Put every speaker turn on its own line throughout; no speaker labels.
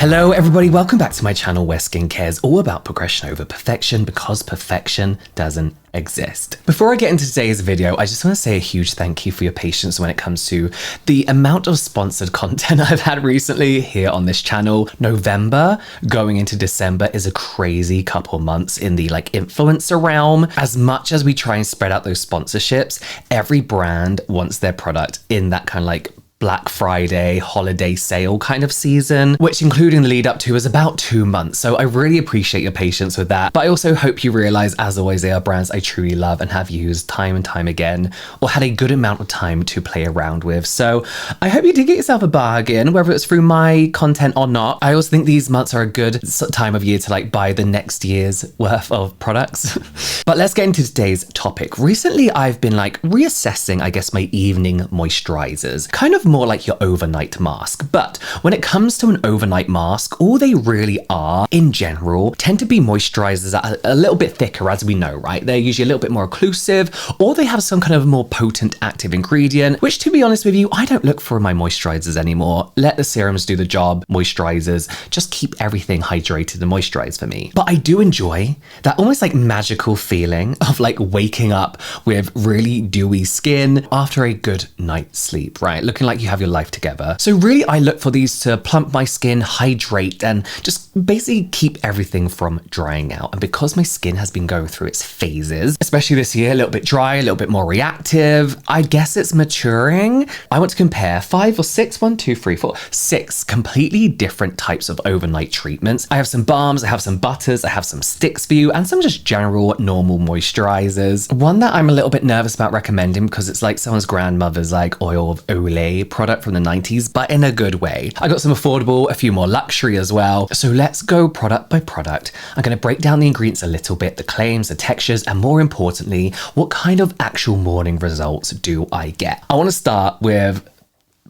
Hello everybody, welcome back to my channel where skincare is all about progression over perfection because perfection doesn't exist. Before I get into today's video, I just want to say a huge thank you for your patience when it comes to the amount of sponsored content I've had recently here on this channel. November going into December is a crazy couple months in the influencer realm. As much as we try and spread out those sponsorships, every brand wants their product in that kind of Black Friday holiday sale kind of season, which including the lead up to is about 2 months. So I really appreciate your patience with that. But I also hope you realize, as always, they are brands I truly love and have used time and time again, or had a good amount of time to play around with. So I hope you did get yourself a bargain, whether it's through my content or not. I also think these months are a good time of year to buy the next year's worth of products. But let's get into today's topic. Recently, I've been reassessing, I guess, my evening moisturizers, kind of more like your overnight mask. But when it comes to an overnight mask, all they really are in general tend to be moisturizers that are a little bit thicker, as we know, right? They're usually a little bit more occlusive, or they have some kind of more potent active ingredient, which, to be honest with you, I don't look for in my moisturizers anymore. Let the serums do the job. Moisturizers just keep everything hydrated and moisturized for me. But I do enjoy that almost magical feeling of waking up with really dewy skin after a good night's sleep, right? Looking like you have your life together. So really, I look for these to plump my skin, hydrate, and just basically keep everything from drying out. And because my skin has been going through its phases, especially this year, a little bit dry, a little bit more reactive, I guess it's maturing. I want to compare 5 or 6, 1, 2, 3, 4, 6 completely different types of overnight treatments. I have some balms, I have some butters, I have some sticks for you, and some just general normal moisturizers. One that I'm a little bit nervous about recommending because it's like someone's grandmother's oil of Olay product from the 90s, but in a good way. I got some affordable, a few more luxury as well. So let's go product by product. I'm going to break down the ingredients a little bit, the claims, the textures, and more importantly, what kind of actual morning results do I get? I want to start with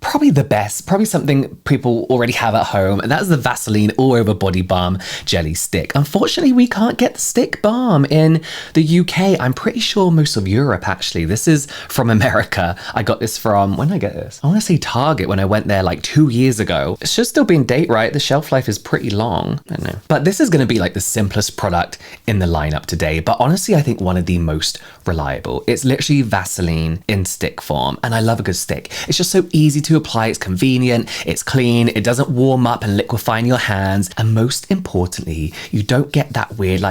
probably the best, probably something people already have at home, and that's the Vaseline all over body balm jelly stick. Unfortunately, we can't get the stick balm in the UK. I'm pretty sure most of Europe, actually. This is from America. I got this from, when did I get this? I want to say Target when I went there 2 years ago. It should still be in date, right? The shelf life is pretty long. I don't know. But this is going to be the simplest product in the lineup today. But honestly, I think one of the most reliable. It's literally Vaseline in stick form. And I love a good stick. It's just so easy to apply. It's convenient, it's clean, it doesn't warm up and liquefy in your hands, and most importantly, you don't get that weird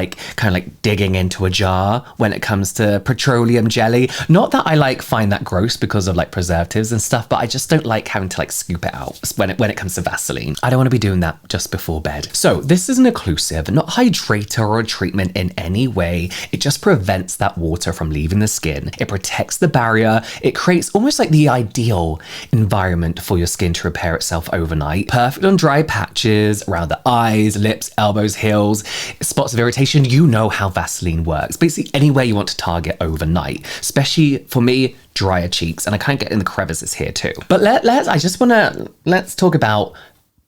digging into a jar when it comes to petroleum jelly. Not that I find that gross because of preservatives and stuff, but I just don't like having to scoop it out when it comes to Vaseline. I don't want to be doing that just before bed. So this is an occlusive, not hydrator or a treatment in any way. It just prevents that water from leaving the skin. It protects the barrier. It creates almost the ideal environment for your skin to repair itself overnight. Perfect on dry patches, around the eyes, lips, elbows, heels, spots of irritation. You know how Vaseline works. Basically anywhere you want to target overnight, especially for me, drier cheeks, and I can't get in the crevices here too. But let's talk about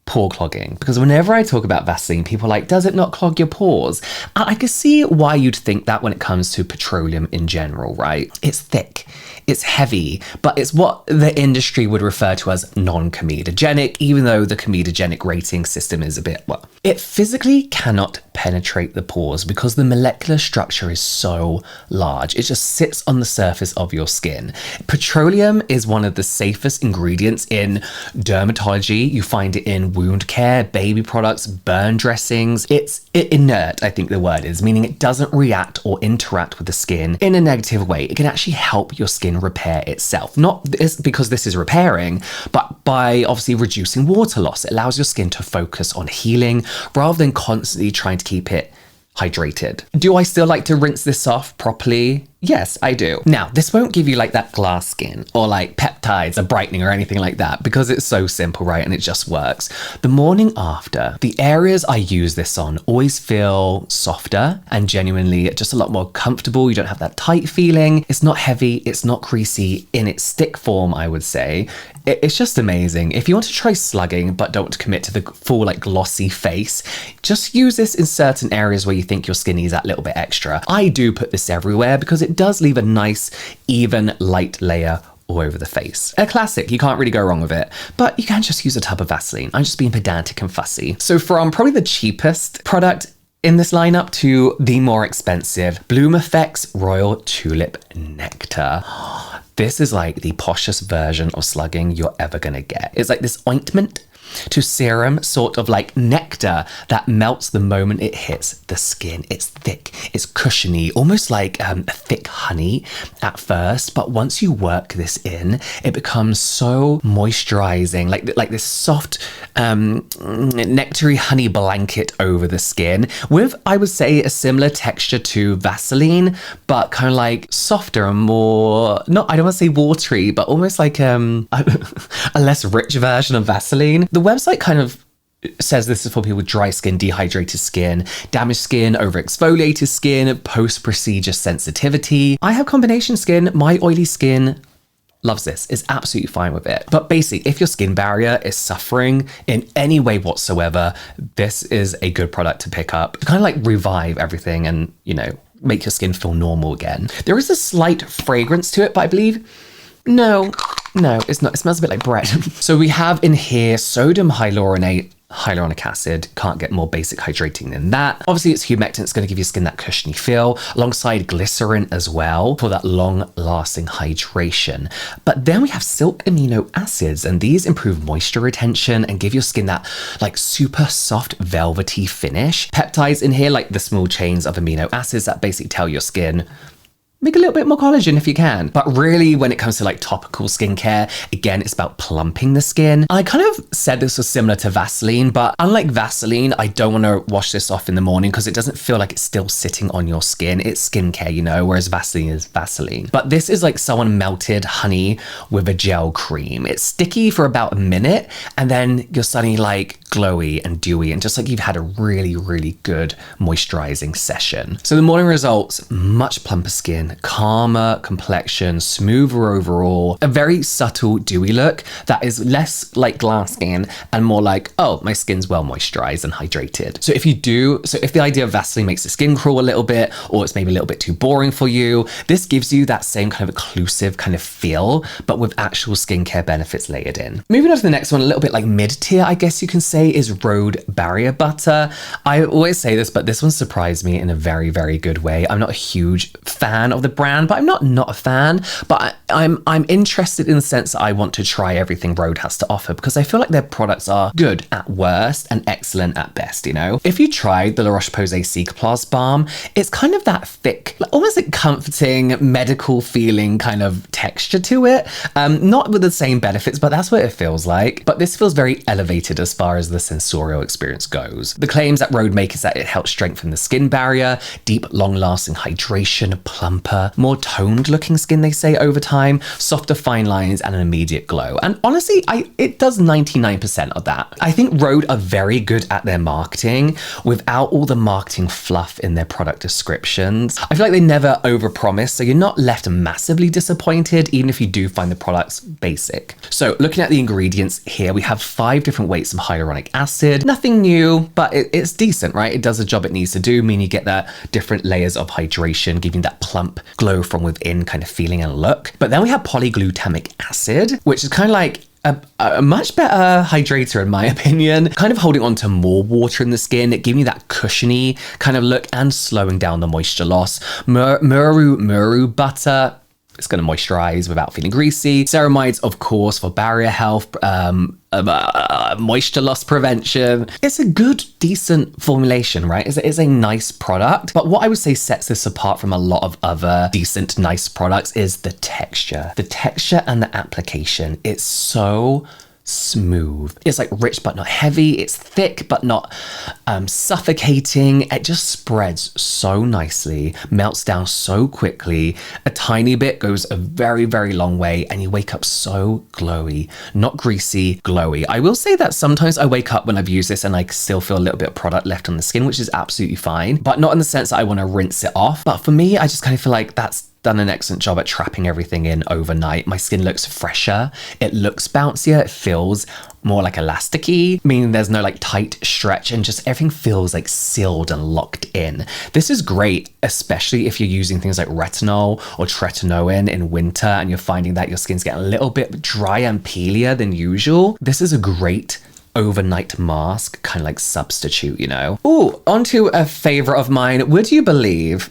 pore clogging, because whenever I talk about Vaseline, people are does it not clog your pores? And I can see why you'd think that when it comes to petroleum in general, right? It's thick, it's heavy, but it's what the industry would refer to as non-comedogenic, even though the comedogenic rating system is a bit, it physically cannot penetrate the pores because the molecular structure is so large. It just sits on the surface of your skin. Petroleum is one of the safest ingredients in dermatology. You find it in wound care, baby products, burn dressings. It's inert, I think the word is, meaning it doesn't react or interact with the skin in a negative way. It can actually help your skin repair itself. Not because this is repairing, but by obviously reducing water loss. It allows your skin to focus on healing rather than constantly trying to keep it hydrated. Do I still like to rinse this off properly? Yes, I do. Now, this won't give you that glass skin or peptides, a brightening or anything like that, because it's so simple, right? And it just works. The morning after, the areas I use this on always feel softer and genuinely just a lot more comfortable. You don't have that tight feeling. It's not heavy. It's not creasy in its stick form, I would say. It's just amazing. If you want to try slugging but don't want to commit to the full glossy face, just use this in certain areas where you think your skin needs that little bit extra. I do put this everywhere because it does leave a nice, even, light layer all over the face. A classic, you can't really go wrong with it, but you can just use a tub of Vaseline. I'm just being pedantic and fussy. So from probably the cheapest product in this lineup to the more expensive, Bloomeffects Royal Tulip Nectar. This is like the poshest version of slugging you're ever gonna get. It's like this ointment-to-serum sort of like nectar that melts the moment it hits the skin. It's thick, it's cushiony, almost like a thick honey at first, but once you work this in, it becomes so moisturizing, like this soft nectary honey blanket over the skin with, I would say, a similar texture to Vaseline, but kind of like softer and more, I don't want to say watery, but almost like a less rich version of Vaseline. The website kind of says this is for people with dry skin, dehydrated skin, damaged skin, overexfoliated skin, post-procedure sensitivity. I have combination skin. My oily skin loves this, is absolutely fine with it. But basically, if your skin barrier is suffering in any way whatsoever, this is a good product to pick up to kind of like revive everything and, you know, make your skin feel normal again. There is a slight fragrance to it, but I believe, no, it's not. It smells a bit like bread. So we have in here sodium hyaluronate, hyaluronic acid. Can't get more basic hydrating than that. Obviously, it's humectant. It's going to give your skin that cushiony feel, alongside glycerin as well for that long-lasting hydration. But then we have silk amino acids, and these improve moisture retention and give your skin that like super soft, velvety finish. Peptides in here, like the small chains of amino acids that basically tell your skin, make a little bit more collagen if you can. But really, when it comes to like topical skincare, again, it's about plumping the skin. I kind of said this was similar to Vaseline, but unlike Vaseline, I don't want to wash this off in the morning because it doesn't feel like it's still sitting on your skin. It's skincare, you know, whereas Vaseline is Vaseline. But this is like someone melted honey with a gel cream. It's sticky for about a minute, and then you're suddenly like glowy and dewy and just like you've had a really, really good moisturizing session. So the morning results, much plumper skin, calmer complexion, smoother overall, a very subtle dewy look that is less like glass skin and more like, oh, my skin's well moisturized and hydrated. So if the idea of Vaseline makes the skin crawl a little bit, or it's maybe a little bit too boring for you, this gives you that same kind of occlusive kind of feel, but with actual skincare benefits layered in. Moving on to the next one, a little bit like mid-tier, I guess you can say, is Rhode Barrier Butter. I always say this, but this one surprised me in a very, very good way. I'm not a huge fan of the brand, but I'm not a fan, but I'm interested in the sense that I want to try everything Rhode has to offer because I feel like their products are good at worst and excellent at best, you know? If you tried the La Roche-Posay Cicaplast Balm, it's kind of that thick, almost like comforting, medical feeling kind of texture to it. Not with the same benefits, but that's what it feels like. But this feels very elevated as far as the sensorial experience goes. The claims that Rhode make is that it helps strengthen the skin barrier, deep, long-lasting hydration, plumper, more toned looking skin, they say, over time, softer fine lines and an immediate glow. And honestly, it does 99% of that. I think Rhode are very good at their marketing without all the marketing fluff in their product descriptions. I feel like they never overpromise, so you're not left massively disappointed, even if you do find the products basic. So looking at the ingredients here, we have 5 different weights of hyaluronic acid. Nothing new, but it's decent, right? It does the job it needs to do, meaning you get that different layers of hydration, giving that plump glow from within kind of feeling and look. But then we have polyglutamic acid, which is kind of like a much better hydrator in my opinion, kind of holding on to more water in the skin, giving you that cushiony kind of look and slowing down the moisture loss. Muru butter, it's going to moisturize without feeling greasy. Ceramides, of course, for barrier health, moisture loss prevention. It's a good, decent formulation, right? It's a nice product. But what I would say sets this apart from a lot of other decent, nice products is the texture. The texture and the application. It's so smooth. It's like rich but not heavy. It's thick but not suffocating. It just spreads so nicely, melts down so quickly. A tiny bit goes a very, very long way, and you wake up so glowy, not greasy, glowy. I will say that sometimes I wake up when I've used this and I still feel a little bit of product left on the skin, which is absolutely fine, but not in the sense that I want to rinse it off. But for me, I just kind of feel like that's done an excellent job at trapping everything in overnight. My skin looks fresher, it looks bouncier, it feels more like elasticy, meaning there's no like tight stretch and just everything feels like sealed and locked in. This is great, especially if you're using things like retinol or tretinoin in winter and you're finding that your skin's getting a little bit drier and peelier than usual. This is a great overnight mask, kind of like substitute, you know? Ooh, onto a favorite of mine. Would you believe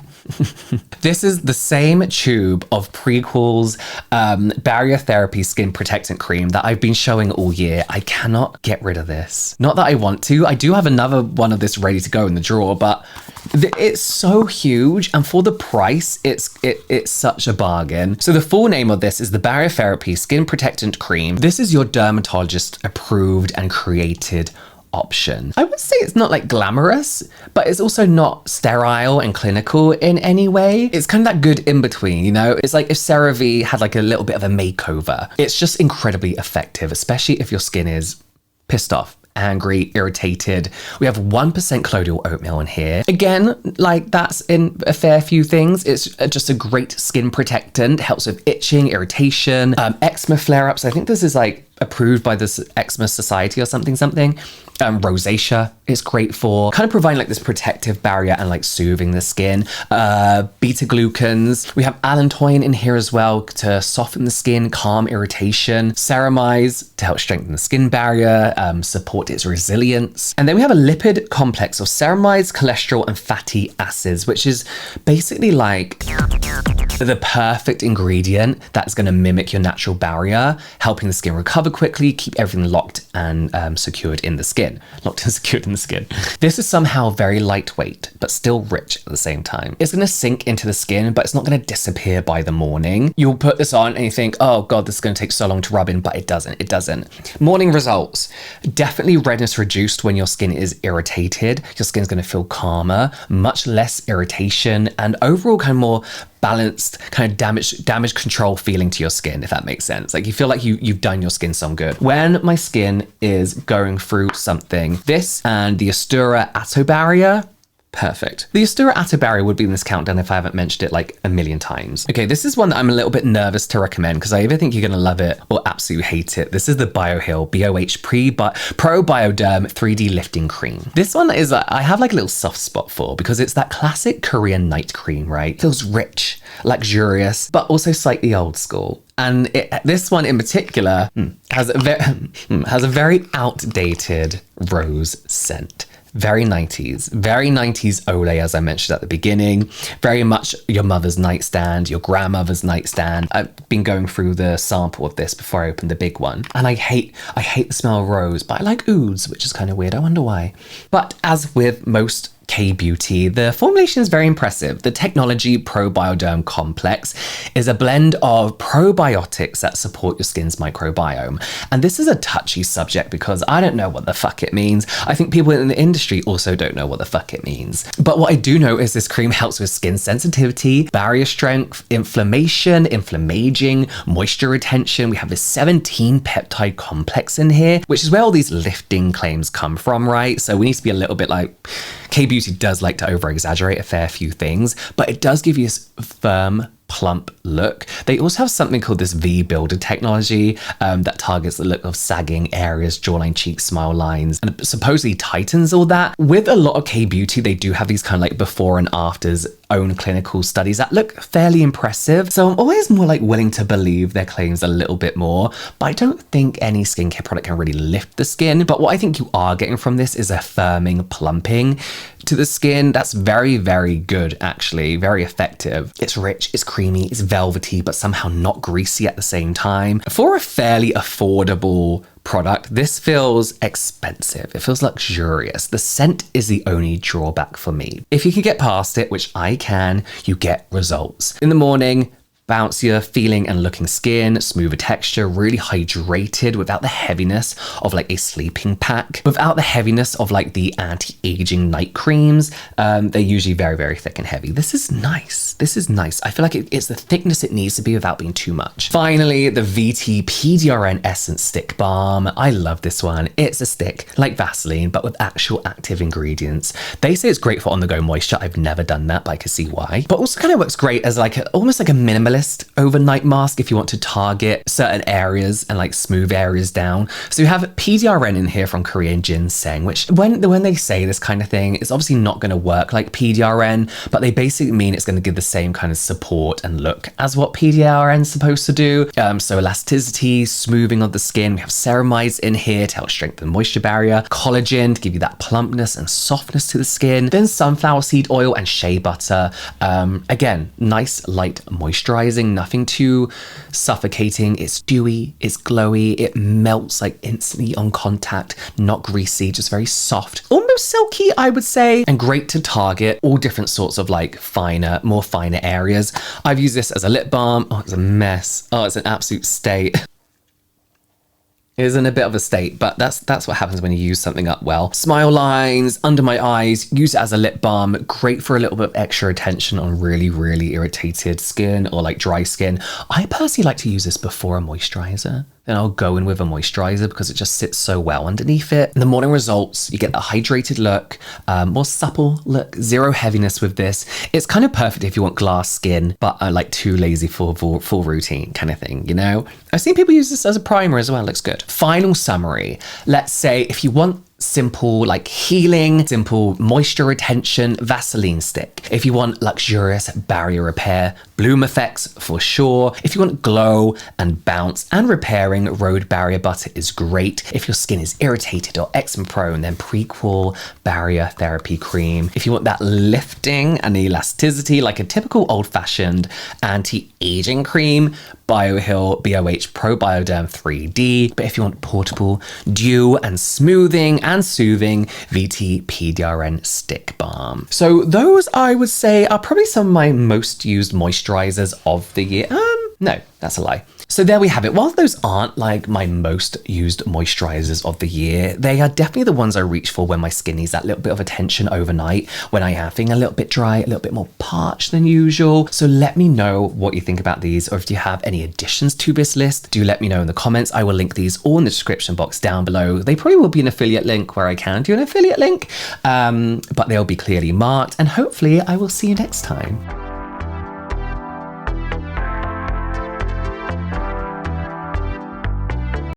this is the same tube of Prequel's barrier therapy skin protectant cream that I've been showing all year. I cannot get rid of this. Not that I want to. I do have another one of this ready to go in the drawer, but it's so huge, and for the price, it's such a bargain. So the full name of this is the Barrier Therapy Skin Protectant Cream. This is your dermatologist approved and created option. I would say it's not like glamorous, but it's also not sterile and clinical in any way. It's kind of that good in between, you know? It's like if CeraVe had like a little bit of a makeover. It's just incredibly effective, especially if your skin is pissed off, angry, irritated. We have 1% colloidal oatmeal in here. Again, like that's in a fair few things. It's just a great skin protectant, helps with itching, irritation, eczema flare-ups. I think this is like approved by this Eczema Society or something. Rosacea is great for kind of providing like this protective barrier and like soothing the skin. Beta glucans. We have allantoin in here as well to soften the skin, calm irritation. Ceramize to help strengthen the skin barrier, support its resilience. And then we have a lipid complex of ceramides, cholesterol, and fatty acids, which is basically like the perfect ingredient that's going to mimic your natural barrier, helping the skin recover quickly, keep everything locked and secured in the skin. Locked and secured in the skin. This is somehow very lightweight, but still rich at the same time. It's going to sink into the skin, but it's not going to disappear by the morning. You'll put this on and you think, oh God, this is going to take so long to rub in, but it doesn't. It doesn't. Morning results. Definitely redness reduced when your skin is irritated. Your skin's going to feel calmer, much less irritation, and overall kind of more balanced, kind of damage control feeling to your skin, if that makes sense. Like you feel like you've done your skin some good. When my skin is going through something, this and the Astura Atto Barrier, perfect. The Astura Atto Barrier would be in this countdown if I haven't mentioned it like a million times. Okay, this is one that I'm a little bit nervous to recommend because I either think you're gonna love it or absolutely hate it. This is the Bioheal BOH Pro Bioderm 3D Lifting Cream. This one is I have like a little soft spot for because it's that classic Korean night cream, right? Feels rich, luxurious, but also slightly old school. And this one in particular has a very outdated rose scent. Very 90s Olay, as I mentioned at the beginning. Very much your mother's nightstand, your grandmother's nightstand. I've been going through the sample of this before I opened the big one. And I hate the smell of rose, but I like ouds, which is kind of weird. I wonder why. But as with most K-beauty, the formulation is very impressive. The Technology Probioderm Complex is a blend of probiotics that support your skin's microbiome. And this is a touchy subject because I don't know what the fuck it means. I think people in the industry also don't know what the fuck it means. But what I do know is this cream helps with skin sensitivity, barrier strength, inflammation, inflammaging, moisture retention. We have this 17 peptide complex in here, which is where all these lifting claims come from, right? So we need to be a little bit like, K-beauty does like to over-exaggerate a fair few things, but it does give you this firm, plump look. They also have something called this V-Builder technology that targets the look of sagging areas, jawline, cheeks, smile lines, and supposedly tightens all that. With a lot of K-beauty, they do have these kind of like before and afters own clinical studies that look fairly impressive. So I'm always more like willing to believe their claims a little bit more, but I don't think any skincare product can really lift the skin. But what I think you are getting from this is a firming, plumping to the skin that's very, very good, actually, very effective. It's rich, it's creamy, it's velvety, but somehow not greasy at the same time. For a fairly affordable product, this feels expensive. It feels luxurious. The scent is the only drawback for me. If you can get past it, which I can, you get results. In the morning, bouncier feeling and looking skin, smoother texture, really hydrated without the heaviness of like a sleeping pack, without the heaviness of like the anti-aging night creams. They're usually very, very thick and heavy. This is nice. This is nice. I feel like it's the thickness it needs to be without being too much. Finally, the VT PDRN Essence Stick Balm. I love this one. It's a stick like Vaseline, but with actual active ingredients. They say it's great for on-the-go moisture. I've never done that, but I can see why. But also kind of works great as like almost like a minimalist minimalist overnight mask if you want to target certain areas and like smooth areas down. So you have PDRN in here from Korean ginseng, which when they say this kind of thing, it's obviously not going to work like PDRN, but they basically mean it's going to give the same kind of support and look as what PDRN is supposed to do. So elasticity, smoothing of the skin. We have ceramides in here to help strengthen the moisture barrier, collagen to give you that plumpness and softness to the skin, then sunflower seed oil and shea butter. Again, nice light moisturizing, nothing too suffocating. It's dewy, it's glowy, it melts like instantly on contact, not greasy, just very soft, almost silky, I would say, and great to target all different sorts of like more finer areas. I've used this as a lip balm. Oh, it's a mess. Oh, it's an absolute state. It is in a bit of a state, but that's what happens when you use something up well. Smile lines, under my eyes, use it as a lip balm. Great for a little bit of extra attention on really, really irritated skin or like dry skin. I personally like to use this before a moisturizer. Then I'll go in with a moisturizer because it just sits so well underneath it. In the morning results, you get the hydrated look, more supple look, zero heaviness with this. It's kind of perfect if you want glass skin, but are like too lazy for full routine kind of thing, you know? I've seen people use this as a primer as well, looks good. Final summary. Let's say if you want simple like healing, simple moisture retention, Vaseline stick. If you want luxurious barrier repair, Bloomeffects for sure. If you want glow and bounce and repairing, Rhode barrier butter is great. If your skin is irritated or eczema prone, then Prequel barrier therapy cream. If you want that lifting and elasticity like a typical old-fashioned anti-aging cream, Bioheal BOH Pro Bioderm 3D. But if you want portable dew and smoothing and soothing, VT PDRN stick balm. So those I would say are probably some of my most used moisturizers of the year. No, that's a lie. So there we have it. While those aren't like my most used moisturizers of the year, they are definitely the ones I reach for when my skin needs that little bit of attention overnight, when I am feeling a little bit dry, a little bit more parched than usual. So let me know what you think about these, or if you have any additions to this list, do let me know in the comments. I will link these all in the description box down below. They probably will be an affiliate link where I can do an affiliate link, but they'll be clearly marked, and hopefully I will see you next time.